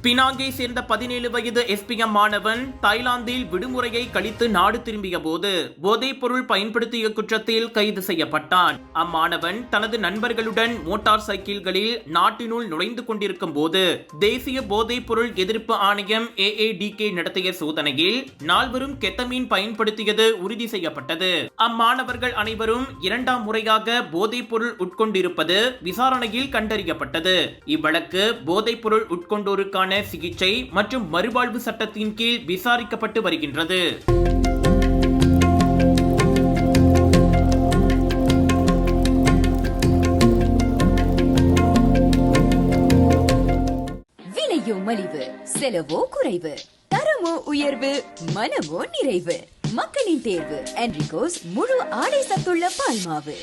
பினாங்கை சேர்ந்த 17 வயது எஸ்பிஎம் மாணவன் தாய்லாந்தில் விடுமுறையை கழித்து நாடு திரும்பிய போது போதைப் பொருள் பயன்படுத்திய குற்றத்தில் கைது செய்யப்பட்டான். அம்மாணவன் தனது நண்பர்களுடன் மோட்டார் சைக்கிள்களில் நாட்டினுள் நுழைந்து கொண்டிருக்கும் போது தேசிய போதைப் பொருள் எதிர்ப்பு ஆணையம் AADK நடத்திய சோதனையில் நால்வரும் கெத்தமீன் பயன்படுத்தியது உறுதி செய்யப்பட்டது. அம்மாணவர்கள் அனைவரும் இரண்டாம் முறையாக போதைப் பொருள் உட்கொண்டிருப்பது விசாரணையில் கண்டறியப்பட்டது. இவ்வழக்கு போதைப் பொருள் உட்கொண்டோருக்கான சிகிச்சை மற்றும் மறுவாழ்வு சட்டத்தின் கீழ் விசாரிக்கப்பட்டு வருகின்றது. விலையோ மலிவு, செலவோ குறைவு, தரமோ உயர்வு, மனமோ நிறைவு. மக்களின் தேர்வு என்ரிகோஸ் முழு ஆடை சத்துள்ள பால்மாவு.